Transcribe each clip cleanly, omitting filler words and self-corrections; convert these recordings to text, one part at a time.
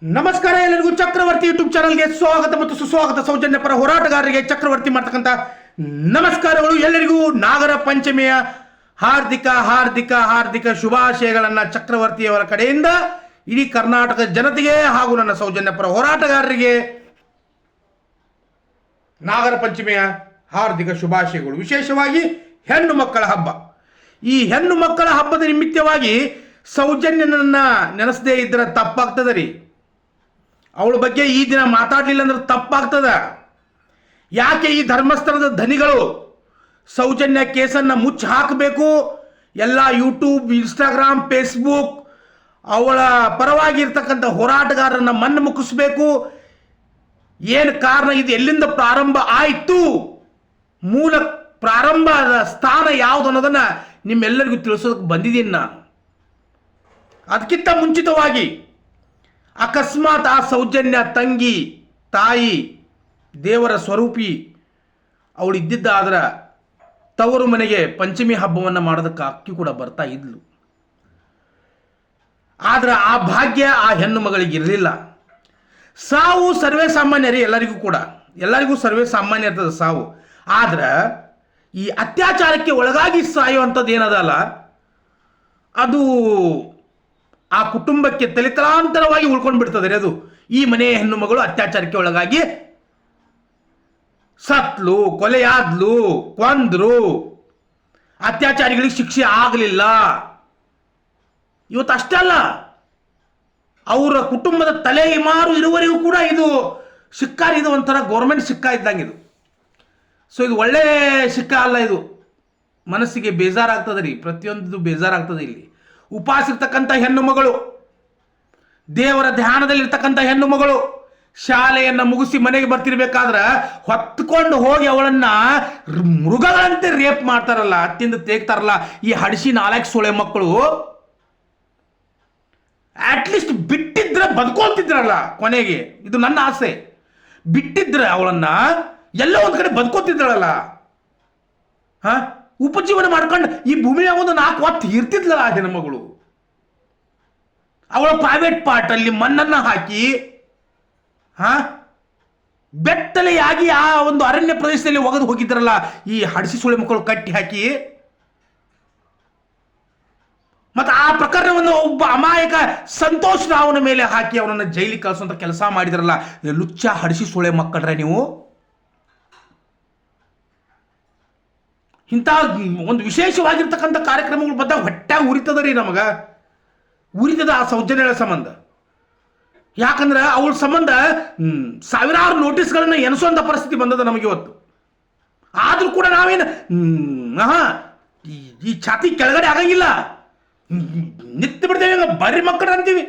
ನಮಸ್ಕಾರ ಎಲ್ಲರಿಗೂ ಚಕ್ರವರ್ತಿ ಯೂಟ್ಯೂಬ್ ಚಾನಲ್ಗೆ ಸ್ವಾಗತ ಮತ್ತು ಸುಸ್ವಾಗತ. ಸೌಜನ್ಯ ಪರ ಹೋರಾಟಗಾರರಿಗೆ ಚಕ್ರವರ್ತಿ ಮಾಡ್ತಕ್ಕಂಥ ನಮಸ್ಕಾರಗಳು. ಎಲ್ಲರಿಗೂ ನಾಗರ ಪಂಚಮಿಯ ಹಾರ್ದಿಕ ಹಾರ್ದಿಕ ಹಾರ್ದಿಕ ಶುಭಾಶಯಗಳನ್ನು ಚಕ್ರವರ್ತಿಯವರ ಕಡೆಯಿಂದ ಇಡೀ ಕರ್ನಾಟಕ ಜನತೆಗೆ ಹಾಗೂ ನನ್ನ ಸೌಜನ್ಯ ಪರ ಹೋರಾಟಗಾರರಿಗೆ ನಾಗರ ಪಂಚಮಿಯ ಹಾರ್ದಿಕ ಶುಭಾಶಯಗಳು. ವಿಶೇಷವಾಗಿ ಹೆಣ್ಣು ಮಕ್ಕಳ ಹಬ್ಬ. ಈ ಹೆಣ್ಣು ಮಕ್ಕಳ ಹಬ್ಬದ ನಿಮಿತ್ತವಾಗಿ ಸೌಜನ್ಯನನ್ನ ನೆನೆಸದೇ ಇದ್ರೆ ತಪ್ಪಾಗ್ತದ ರೀ. ಅವಳ ಬಗ್ಗೆ ಈ ದಿನ ಮಾತಾಡಲಿಲ್ಲ ಅಂದ್ರೆ ತಪ್ಪಾಗ್ತದ. ಯಾಕೆ ಈ ಧರ್ಮಸ್ಥಳದ ಧನಿಗಳು ಸೌಜನ್ಯ ಕೇಸನ್ನು ಮುಚ್ಚಿ ಹಾಕಬೇಕು? ಎಲ್ಲ ಯೂಟ್ಯೂಬ್, ಇನ್ಸ್ಟಾಗ್ರಾಮ್, ಫೇಸ್ಬುಕ್ ಅವಳ ಪರವಾಗಿ ಇರ್ತಕ್ಕಂಥ ಹೋರಾಟಗಾರರನ್ನ ಮಣ್ಣು ಮುಕ್ಕಿಸ್ಬೇಕು. ಏನು ಕಾರಣ? ಇದು ಎಲ್ಲಿಂದ ಪ್ರಾರಂಭ ಆಯಿತು, ಮೂಲ ಪ್ರಾರಂಭದ ಸ್ಥಾನ ಯಾವುದು ಅನ್ನೋದನ್ನು ನಿಮ್ಮೆಲ್ಲರಿಗೂ ತಿಳಿಸೋದಕ್ಕೆ ಬಂದಿದ್ದೀನಿ ನಾನು. ಅದಕ್ಕಿಂತ ಮುಂಚಿತವಾಗಿ ಅಕಸ್ಮಾತ್ ಆ ಸೌಜನ್ಯ ತಂಗಿ, ತಾಯಿ, ದೇವರ ಸ್ವರೂಪಿ ಅವಳು ಇದ್ದಿದ್ದಾದ್ರೆ ತವರು ಮನೆಗೆ ಪಂಚಮಿ ಹಬ್ಬವನ್ನು ಮಾಡೋದಕ್ಕೆ ಅಕ್ಕಿ ಕೂಡ ಬರ್ತಾ ಇದ್ಲು. ಆದ್ರೆ ಆ ಭಾಗ್ಯ ಆ ಹೆಣ್ಣು ಮಗಳಿಗೆ ಇರಲಿಲ್ಲ. ಸಾವು ಸರ್ವೇ ಸಾಮಾನ್ಯ ರೀ, ಎಲ್ಲರಿಗೂ ಸರ್ವೇ ಸಾಮಾನ್ಯ ಇರ್ತದೆ ಸಾವು. ಆದ್ರೆ ಈ ಅತ್ಯಾಚಾರಕ್ಕೆ ಒಳಗಾಗಿ ಸಾಯುವಂಥದ್ದು ಏನದಲ್ಲ, ಅದು ಆ ಕುಟುಂಬಕ್ಕೆ ತಲೆತಲಾಂತರವಾಗಿ ಉಳ್ಕೊಂಡು ಬಿಡ್ತದೆ ರೀ. ಅದು ಈ ಮನೆಯ ಹೆಣ್ಣು ಮಗಳು ಅತ್ಯಾಚಾರಕ್ಕೆ ಒಳಗಾಗಿ ಸತ್ಲು, ಕೊಲೆಯಾದ್ಲು, ಕೊಂದ್ರು, ಅತ್ಯಾಚಾರಿಗಳಿಗೆ ಶಿಕ್ಷೆ ಆಗಲಿಲ್ಲ. ಇವತ್ತು ಅಷ್ಟೇ ಅಲ್ಲ, ಅವರ ಕುಟುಂಬದ ತಲೆ ಮಾರು ಇರುವವರೆಗೂ ಕೂಡ ಇದು ಶಿಕ್ಕಾರಿ, ಇದು ಒಂಥರ ಗೌರ್ಮೆಂಟ್ ಶಿಕ್ಕಾ ಇದ್ದಂಗೆ ಇದು. ಸೊ ಇದು ಒಳ್ಳೆ ಶಿಕ್ಕಾ ಅಲ್ಲ. ಇದು ಮನಸ್ಸಿಗೆ ಬೇಜಾರಾಗ್ತದೆ ರೀ, ಪ್ರತಿಯೊಂದು ಬೇಜಾರಾಗ್ತದೆ. ಇಲ್ಲಿ ಉಪವಾಸ ಇರ್ತಕ್ಕಂಥ ಹೆಣ್ಣು ಮಗಳು, ದೇವರ ಧ್ಯಾನದಲ್ಲಿರ್ತಕ್ಕಂಥ ಹೆಣ್ಣು ಮಗಳು ಶಾಲೆಯನ್ನು ಮುಗಿಸಿ ಮನೆಗೆ ಬರ್ತಿರ್ಬೇಕಾದ್ರೆ ಹೊತ್ಕೊಂಡು ಹೋಗಿ ಅವಳನ್ನ ಮೃಗಗಳಂತೆ ರೇಪ್ ಮಾಡ್ತಾರಲ್ಲ, ತಿಂದು ತೇಗ್ತಾರಲ್ಲ ಈ ಹಡಿಸಿ 4 ಸೊಳೆ ಮಕ್ಕಳು. ಅಟ್ಲೀಸ್ಟ್ ಬಿಟ್ಟಿದ್ರೆ ಬದುಕೋತಿದ್ರಲ್ಲ ಕೊನೆಗೆ. ಇದು ನನ್ನ ಆಸೆ. ಬಿಟ್ಟಿದ್ರೆ ಅವಳನ್ನ ಎಲ್ಲೋ ಒಂದು ಕಡೆ ಬದುಕೋತಿದ್ರಲ್ಲ, ಉಪಜೀವನ ಮಾಡ್ಕೊಂಡು ಈ ಭೂಮಿಯಾಗ ಒಂದು 4 ಹೊತ್ತು ಇರ್ತಿದ್ಲಲ್ಲ ಆ ಹೆಣ್ಮಗಳು. ಅವಳ ಪ್ರೈವೇಟ್ ಪಾರ್ಟಲ್ಲಿ ಮಣ್ಣನ್ನು ಹಾಕಿ ಬೆತ್ತಲೆಯಾಗಿ ಆ ಒಂದು ಅರಣ್ಯ ಪ್ರದೇಶದಲ್ಲಿ ಒಗೆದು ಹೋಗಿದ್ರಲ್ಲ ಈ ಹಡಿಸಿ ಸುಳಿ ಮಕ್ಕಳು ಕಟ್ಟಿ ಹಾಕಿ. ಮತ್ತೆ ಆ ಪ್ರಕರಣವನ್ನು ಒಬ್ಬ ಅಮಾಯಕ ಸಂತೋಷ್ ರಾವ್ನ ಮೇಲೆ ಹಾಕಿ ಅವನನ್ನು ಜೈಲಿಗೆ ಕಳಿಸುವಂತ ಕೆಲಸ ಮಾಡಿದ್ರಲ್ಲ ಲುಚ್ಚ ಹಡಿಸಿ ಸುಳೆ ಮಕ್ಕಳ್ರೆ ನೀವು. ಇಂಥ ಒಂದು ವಿಶೇಷವಾಗಿರ್ತಕ್ಕಂಥ ಕಾರ್ಯಕ್ರಮಗಳು ಬಂದಾಗ ಹೊಟ್ಟಾಗ ಉರಿತದ ರೀ, ನಮಗೆ ಉರಿತದ ಆ ಸೌಜನ್ಯಗಳ ಸಂಬಂಧ. ಯಾಕಂದ್ರೆ ಅವಳ ಸಂಬಂಧ ಸಾವಿರಾರು ನೋಟಿಸ್ಗಳನ್ನ ಎನಿಸುವಂಥ ಪರಿಸ್ಥಿತಿ ಬಂದದ ನಮಗೆ ಇವತ್ತು. ಆದ್ರೂ ಕೂಡ ನಾವೇನು ಈ ಛಾತಿ ಕೆಳಗಡೆ ಆಗಂಗಿಲ್ಲ, ನಿಂತು ಬಿಡ್ತೇವೆ. ಬರ್ರಿ ಮಕ್ಕಳು ಅಂತೀವಿ,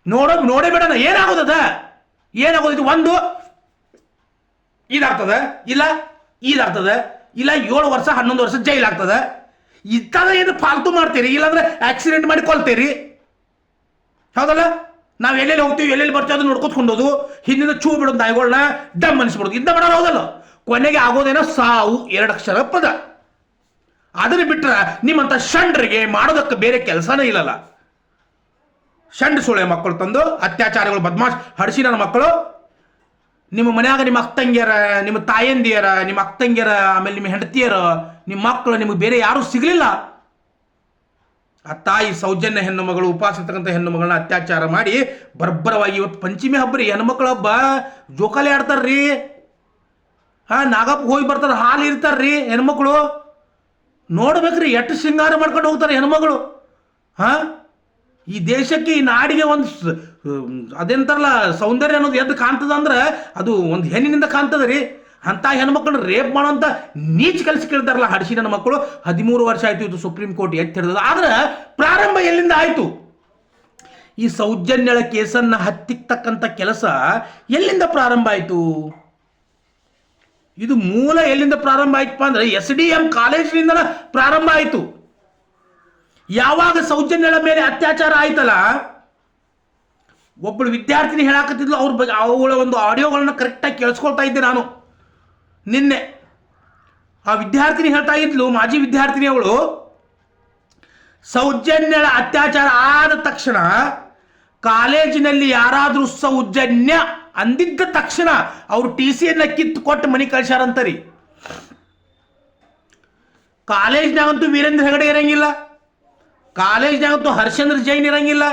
ನೋಡೇ ಬೇಡ. ಏನಾಗೋದದ ಇದು ಒಂದು ಇದಾಗ್ತದ, ಇಲ್ಲ ಇದಾಗ್ತದೆ, ಇಲ್ಲ 7 ವರ್ಷ 11 ವರ್ಷ ಜೈಲ್ ಆಗ್ತದೆ. ಇಂಥದ ಏನು ಫಾಲ್ತು ಮಾಡ್ತೀರಿ, ಇಲ್ಲಾಂದ್ರೆ ಆಕ್ಸಿಡೆಂಟ್ ಮಾಡಿ ಕೊಲ್ತೀರಿ. ಹೌದಲ್ಲ? ನಾವು ಎಲ್ಲೆಲ್ಲಿ ಹೋಗ್ತೀವಿ, ಎಲ್ಲೆಲ್ಲಿ ಬರ್ತೀವಿ ಅದನ್ನ ನೋಡ್ಕೊತ್ಕೊಂಡೋದು, ಹಿಂದಿನ ಚೂ ಬಿಡೋದು ನಾಯಿಗಳನ್ನ ಡಮ್ ಅನಿಸ್ಬಿಡೋದು, ಇಂಥ ಮಾಡೋದು. ಹೌದಲ್ಲ? ಕೊನೆಗೆ ಆಗೋದೇನೋ ಸಾವು, 2 ಅಕ್ಷರ ಪದ. ಅದನ್ನ ಬಿಟ್ರೆ ನಿಮ್ಮಂಥ ಷಂಡ್ರಿಗೆ ಮಾಡೋದಕ್ಕೆ ಬೇರೆ ಕೆಲಸನೇ ಇಲ್ಲಲ್ಲ. ಷಂಡ್ ಸುಳೆ ಮಕ್ಕಳು ತಂದು ಅತ್ಯಾಚಾರಗಳು, ಬದ್ಮಾಶ್ ಹಡಿಸಿ ನನ್ನ ಮಕ್ಕಳು ನಿಮ್ಮ ಮನ್ಯಾಗ ನಿಮ್ಮ ಅಕ್ಕಂಗಿಯರ, ನಿಮ್ಮ ತಾಯಂದಿಯರ, ನಿಮ್ಮ ಅಕ್ಕಂಗಿಯರ, ಆಮೇಲೆ ನಿಮ್ಮ ಹೆಂಡತಿಯರ, ನಿಮ್ಮ ಮಕ್ಕಳು, ನಿಮಗೆ ಬೇರೆ ಯಾರೂ ಸಿಗಲಿಲ್ಲ. ಆ ತಾಯಿ ಸೌಜನ್ಯ ಹೆಣ್ಣು ಮಗಳು, ಉಪವಾಸ ಇರ್ತಕ್ಕಂಥ ಹೆಣ್ಣು ಮಗಳನ್ನ ಅತ್ಯಾಚಾರ ಮಾಡಿ ಬರ್ಬರವಾಗಿ ಇವತ್ತು ಪಂಚಮಿ ಹಬ್ಬ ರೀ. ಹೆಣ್ಮಕ್ಳ ಹಬ್ಬ ಜೋಕಾಲಿ ಆಡ್ತಾರ್ರಿ. ನಾಗಪ್ಪ ಹೋಗಿ ಬರ್ತಾರೆ, ಹಾಲು ಇರ್ತಾರ್ರಿ ಹೆಣ್ಮಕ್ಳು. ನೋಡ್ಬೇಕ್ರಿ ಎಷ್ಟು ಶೃಂಗಾರ ಮಾಡ್ಕೊಂಡು ಹೋಗ್ತಾರೆ ಹೆಣ್ಮಗಳು. ಈ ದೇಶಕ್ಕೆ, ಈ ನಾಡಿಗೆ ಒಂದು ಅದೆಂತಾರಲ್ಲ ಸೌಂದರ್ಯ ಅನ್ನೋದು ಎದ್ದು ಕಾಣ್ತದ ಅಂದ್ರೆ ಅದು ಒಂದು ಹೆಣ್ಣಿನಿಂದ ಕಾಣ್ತದ ರೀ. ಅಂಥ ಹೆಣ್ಮಕ್ಳನ್ನ ರೇಪ್ ಮಾಡೋಂಥ ನೀಚ ಕೆಲಸ ಕೇಳ್ತಾರಲ್ಲ ಹಡಿಸಿ ನನ್ನ ಮಕ್ಕಳು. 13 ವರ್ಷ ಆಯ್ತು ಇದು ಸುಪ್ರೀಂ ಕೋರ್ಟ್ ಎತ್ತಿ ಹಿಡಿದ. ಆದ್ರೆ ಪ್ರಾರಂಭ ಎಲ್ಲಿಂದ ಆಯ್ತು? ಈ ಸೌಜನ್ಯಳ ಕೇಸನ್ನ ಹತ್ತಿಕ್ಕತಕ್ಕಂಥ ಕೆಲಸ ಎಲ್ಲಿಂದ ಪ್ರಾರಂಭ ಆಯ್ತು? ಇದು ಮೂಲ ಎಲ್ಲಿಂದ ಪ್ರಾರಂಭ ಆಯ್ತಪ್ಪ ಅಂದ್ರೆ SDM ಕಾಲೇಜಿನಿಂದ ಪ್ರಾರಂಭ ಆಯ್ತು. ಯಾವಾಗ ಸೌಜನ್ಯಳ ಮೇಲೆ ಅತ್ಯಾಚಾರ ಆಯ್ತಲ್ಲ, ಒಬ್ಬಳು ವಿದ್ಯಾರ್ಥಿನಿ ಹೇಳಾಕತ್ತಿದ್ಲು. ಅವಳ ಒಂದು ಆಡಿಯೋಗಳನ್ನ ಕರೆಕ್ಟಾಗಿ ಕೇಳಿಸ್ಕೊಳ್ತಾ ಇದ್ದೆ ನಾನು ನಿನ್ನೆ. ಆ ವಿದ್ಯಾರ್ಥಿನಿ ಹೇಳ್ತಾ ಇದ್ಲು, ಮಾಜಿ ವಿದ್ಯಾರ್ಥಿನಿ ಅವಳು, ಸೌಜನ್ಯಳ ಅತ್ಯಾಚಾರ ಆದ ತಕ್ಷಣ ಕಾಲೇಜಿನಲ್ಲಿ ಯಾರಾದರೂ ಸೌಜನ್ಯ ಅಂದಿದ್ದ ತಕ್ಷಣ ಅವರು TCಯನ್ನು ಕಿತ್ತು ಕೊಟ್ಟು ಮನೆ ಕಳ್ಸ್ಯಾರಂತರಿ. ಕಾಲೇಜ್ನಾಗಂತೂ ವೀರೇಂದ್ರ ಹೆಗಡೆ ಇರಂಗಿಲ್ಲ, ಕಾಲೇಜ್ನಾಗಂತೂ ಹರ್ಷೇಂದ್ರ ಜೈನ್ ಇರಂಗಿಲ್ಲ,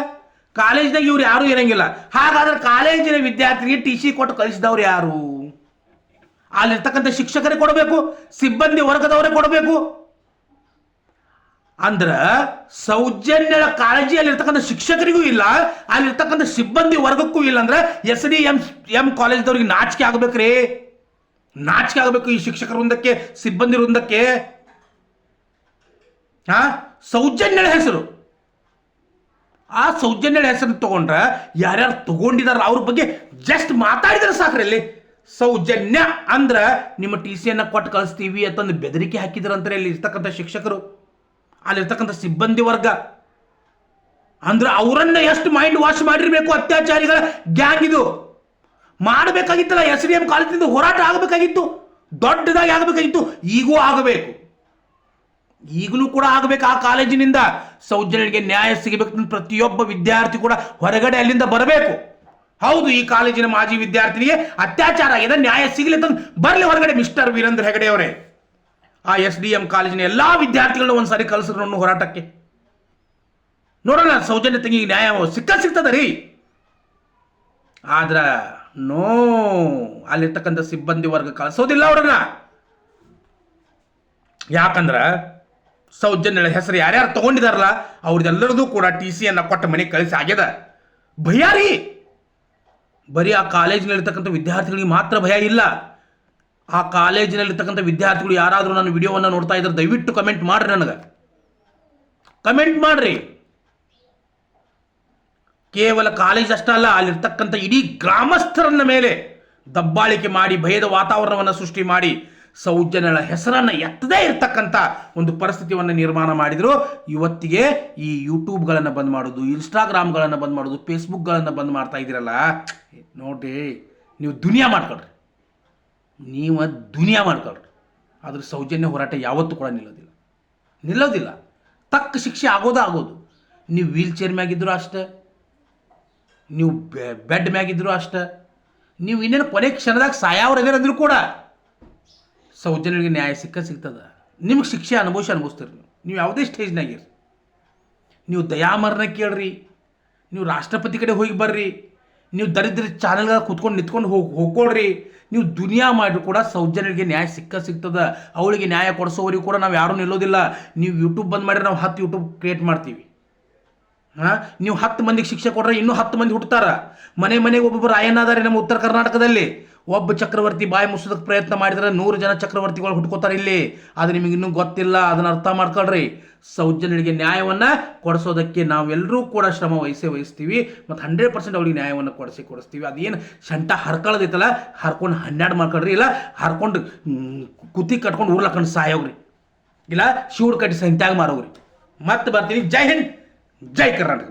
ಕಾಲೇಜ್ನಾಗ ಇವ್ರು ಯಾರು ಇರಂಗಿಲ್ಲ. ಹಾಗಾದ್ರೆ ಕಾಲೇಜಿನ ವಿದ್ಯಾರ್ಥಿಗೆ TC ಕೊಟ್ಟು ಕಳಿಸಿದವ್ರು ಯಾರು? ಅಲ್ಲಿರ್ತಕ್ಕಂಥ ಶಿಕ್ಷಕರೇ ಕೊಡಬೇಕು, ಸಿಬ್ಬಂದಿ ವರ್ಗದವರೇ ಕೊಡಬೇಕು. ಅಂದ್ರ ಸೌಜನ್ಯದ ಕಾಳಜಿ ಅಲ್ಲಿರ್ತಕ್ಕಂಥ ಶಿಕ್ಷಕರಿಗೂ ಇಲ್ಲ, ಅಲ್ಲಿರ್ತಕ್ಕಂಥ ಸಿಬ್ಬಂದಿ ವರ್ಗಕ್ಕೂ ಇಲ್ಲ. ಅಂದ್ರೆ SDM ಕಾಲೇಜ್ದವ್ರಿಗೆ ನಾಚಿಕೆ ಆಗ್ಬೇಕ್ರಿ, ನಾಚಿಕೆ ಆಗಬೇಕು ಈ ಶಿಕ್ಷಕರ ವೃಂದಕ್ಕೆ, ಸಿಬ್ಬಂದಿ ವೃಂದಕ್ಕೆ. ಸೌಜನ್ಯಳ ಹೆಸರು, ಆ ಸೌಜನ್ಯಳ ಹೆಸರು ತಗೊಂಡ್ರೆ ಯಾರ್ಯಾರು ತಗೊಂಡಿದಾರ ಅವ್ರ ಬಗ್ಗೆ ಜಸ್ಟ್ ಮಾತಾಡಿದ್ರೆ ಸಾಕ್ರಿ. ಅಲ್ಲಿ ಸೌಜನ್ಯ ಅಂದ್ರ ನಿಮ್ಮ TCಯನ್ನು ಕೊಟ್ಟು ಕಳಿಸ್ತೀವಿ ಅಂತಂದು ಬೆದರಿಕೆ ಹಾಕಿದ್ರಂತಾರೆ ಅಲ್ಲಿ ಇರ್ತಕ್ಕಂಥ ಶಿಕ್ಷಕರು, ಅಲ್ಲಿರ್ತಕ್ಕಂಥ ಸಿಬ್ಬಂದಿ ವರ್ಗ. ಅಂದ್ರೆ ಅವರನ್ನ ಎಷ್ಟು ಮೈಂಡ್ ವಾಶ್ ಮಾಡಿರ್ಬೇಕು ಅತ್ಯಾಚಾರಿಗಳ ಗ್ಯಾಂಗ್. ಇದು ಮಾಡಬೇಕಾಗಿತ್ತಲ್ಲ, SDM ಕಾಲೇಜಿನಿಂದ ಹೋರಾಟ ಆಗಬೇಕಾಗಿತ್ತು, ದೊಡ್ಡದಾಗಿ ಆಗಬೇಕಾಗಿತ್ತು, ಈಗೂ ಆಗಬೇಕು, ಈಗಲೂ ಕೂಡ ಆಗಬೇಕು. ಆ ಕಾಲೇಜಿನಿಂದ ಸೌಜನ್ಯರಿಗೆ ನ್ಯಾಯ ಸಿಗಬೇಕು, ಪ್ರತಿಯೊಬ್ಬ ವಿದ್ಯಾರ್ಥಿ ಕೂಡ ಹೊರಗಡೆ ಅಲ್ಲಿಂದ ಬರಬೇಕು. ಹೌದು, ಈ ಕಾಲೇಜಿನ ಮಾಜಿ ವಿದ್ಯಾರ್ಥಿನಿಗೆ ಅತ್ಯಾಚಾರ ಆಗಿದೆ, ನ್ಯಾಯ ಸಿಗಲಿ ಅಂತ ಬರಲಿ ಹೊರಗಡೆ. ಮಿಸ್ಟರ್ ವೀರೇಂದ್ರ ಹೆಗಡೆ ಅವರೇ, ಆ SDM ಕಾಲೇಜಿನ ಎಲ್ಲಾ ವಿದ್ಯಾರ್ಥಿಗಳನ್ನ ಒಂದ್ಸಾರಿ ಕಳಿಸ್ರು ನನ್ನ ಹೋರಾಟಕ್ಕೆ, ನೋಡೋಣ ಸೌಜನ್ಯ ತಂಗಿಗೆ ನ್ಯಾಯ ಸಿಗ್ತದ ರೀ. ಆದ್ರ ನೋ, ಅಲ್ಲಿರ್ತಕ್ಕಂಥ ಸಿಬ್ಬಂದಿ ವರ್ಗ ಕಳಿಸೋದಿಲ್ಲ ಅವ್ರನ್ನ. ಯಾಕಂದ್ರ ಸೌಜನ್ಯಳ ಹೆಸರು ಯಾರ್ಯಾರು ತಗೊಂಡಿದಾರಲ್ಲ ಅವ್ರದ್ದೆಲ್ಲರದು ಕೂಡ TCಯನ್ನು ಕೊಟ್ಟ ಮನೆಗೆ ಕಳಿಸಿ ಆಗ್ಯದ. ಭಯ ರೀ, ಬರೀ ಆ ಕಾಲೇಜಿನಲ್ಲಿರ್ತಕ್ಕಂಥ ವಿದ್ಯಾರ್ಥಿಗಳಿಗೆ ಮಾತ್ರ ಭಯ ಇಲ್ಲ. ಆ ಕಾಲೇಜಿನಲ್ಲಿರ್ತಕ್ಕಂಥ ವಿದ್ಯಾರ್ಥಿಗಳು ಯಾರಾದರೂ ನನ್ನ ವಿಡಿಯೋವನ್ನು ನೋಡ್ತಾ ಇದ್ರೆ ದಯವಿಟ್ಟು ಕಮೆಂಟ್ ಮಾಡ್ರಿ, ನನಗೆ ಕಮೆಂಟ್ ಮಾಡ್ರಿ. ಕೇವಲ ಕಾಲೇಜ್ ಅಷ್ಟೇ ಅಲ್ಲ, ಅಲ್ಲಿರ್ತಕ್ಕಂಥ ಇಡೀ ಗ್ರಾಮಸ್ಥರನ್ನ ಮೇಲೆ ದಬ್ಬಾಳಿಕೆ ಮಾಡಿ ಭಯದ ವಾತಾವರಣವನ್ನು ಸೃಷ್ಟಿ ಮಾಡಿ ಸೌಜನ್ಯಳ ಹೆಸರನ್ನು ಎತ್ತದೇ ಇರ್ತಕ್ಕಂಥ ಒಂದು ಪರಿಸ್ಥಿತಿಯನ್ನು ನಿರ್ಮಾಣ ಮಾಡಿದ್ರು. ಇವತ್ತಿಗೆ ಈ ಯೂಟ್ಯೂಬ್ಗಳನ್ನು ಬಂದ್ ಮಾಡೋದು, ಇನ್ಸ್ಟಾಗ್ರಾಮ್ಗಳನ್ನು ಬಂದ್ ಮಾಡೋದು, ಫೇಸ್ಬುಕ್ಗಳನ್ನು ಬಂದ್ ಮಾಡ್ತಾ ಇದ್ದೀರಲ್ಲ, ನೋಡ್ರಿ ನೀವು ದುನಿಯಾ ಮಾಡ್ಕೊಳ್ರಿ, ನೀವು ದುನಿಯಾ ಮಾಡ್ಕೊಳ್ರಿ. ಆದ್ರೆ ಸೌಜನ್ಯ ಹೋರಾಟ ಯಾವತ್ತೂ ಕೂಡ ನಿಲ್ಲೋದಿಲ್ಲ. ತಕ್ಕ ಶಿಕ್ಷೆ ಆಗೋದು. ನೀವು ವೀಲ್ ಚೇರ್ ಮ್ಯಾಗಿದ್ರು ಅಷ್ಟೇ, ನೀವು ಬೆಡ್ ಮ್ಯಾಗಿದ್ರು ಅಷ್ಟೇ, ನೀವು ಇನ್ನೇನು ಕೊನೆ ಕ್ಷಣದಾಗ ಸಾಯಾವ್ರದೇನಂದ್ರು ಕೂಡ ಸೌಜನ್ಯರಿಗೆ ನ್ಯಾಯ ಸಿಗ್ತದ. ನಿಮಗೆ ಶಿಕ್ಷೆ ಅನುಭವಿಸ್ತೀರಿ. ನೀವು ಯಾವುದೇ ಸ್ಟೇಜ್ನಾಗಿರಿ, ನೀವು ದಯಾಮರಣ ಕೇಳ್ರಿ, ನೀವು ರಾಷ್ಟ್ರಪತಿ ಕಡೆ ಹೋಗಿ ಬರ್ರಿ, ನೀವು ದರಿದ್ರ ಚಾನೆಲ್ಗಳ ಕೂತ್ಕೊಂಡು ನಿಂತ್ಕೊಂಡು ಹೋಗ್ಕೊಳ್ರಿ, ನೀವು ದುನಿಯಾ ಮಾಡಿದ್ರು ಕೂಡ ಸೌಜನ್ಯರಿಗೆ ನ್ಯಾಯ ಸಿಗ್ತದ. ಅವಳಿಗೆ ನ್ಯಾಯ ಕೊಡಿಸೋವರಿಗೂ ಕೂಡ ನಾವು ಯಾರೂ ನಿಲ್ಲೋದಿಲ್ಲ. ನೀವು ಯೂಟ್ಯೂಬ್ ಬಂದ್ ಮಾಡಿದ್ರೆ ನಾವು 10 ಯೂಟ್ಯೂಬ್ ಕ್ರಿಯೇಟ್ ಮಾಡ್ತೀವಿ. ನೀವು 10 ಮಂದಿಗೆ ಶಿಕ್ಷೆ ಕೊಟ್ರೆ ಇನ್ನೂ 10 ಮಂದಿ ಹುಟ್ಟುತ್ತಾರ. ಮನೆಗೆ ಒಬ್ಬೊಬ್ಬರು ರಾಯಣ್ಣಾದಾರೆ ನಮ್ಮ ಉತ್ತರ ಕರ್ನಾಟಕದಲ್ಲಿ. ಒಬ್ಬ ಚಕ್ರವರ್ತಿ ಬಾಯಿ ಮುಚ್ಚೋದಕ್ಕೆ ಪ್ರಯತ್ನ ಮಾಡಿದ್ರೆ 100 ಜನ ಚಕ್ರವರ್ತಿಗಳು ಹುಟ್ಕೋತಾರೆ ಇಲ್ಲಿ. ಅದು ನಿಮಗೆ ಇನ್ನೂ ಗೊತ್ತಿಲ್ಲ, ಅದನ್ನ ಅರ್ಥ ಮಾಡ್ಕೊಳ್ರಿ. ಸೌಜನ್ಯರಿಗೆ ನ್ಯಾಯವನ್ನ ಕೊಡಿಸೋದಕ್ಕೆ ನಾವೆಲ್ಲರೂ ಕೂಡ ಶ್ರಮ ವಹಿಸ್ತೀವಿ ಮತ್ತು 100% ಅವಳಿಗೆ ನ್ಯಾಯವನ್ನು ಕೊಡಿಸ್ತೀವಿ. ಅದೇನು ಶಂಟ ಹರ್ಕೊಳ್ಳೋದೈತಲ್ಲ, ಹರ್ಕೊಂಡು 12 ಮಾಡ್ಕೊಳ್ರಿ, ಇಲ್ಲ ಹರ್ಕೊಂಡು ಕುತ್ತಿ ಕಟ್ಕೊಂಡು ಉರ್ಲಾಕೊಂಡು ಸಾಯೋಗ್ರಿ, ಇಲ್ಲ ಶಿವ್ಡ್ ಕಟ್ಟಿ ಸಂತ್ಯಾಗ ಮಾರೋಗ್ರಿ. ಮತ್ತೆ ಬರ್ತೀನಿ. ಜೈ ಹಿಂದ್, ಜೈ ಕರ್ನಾಟಕ.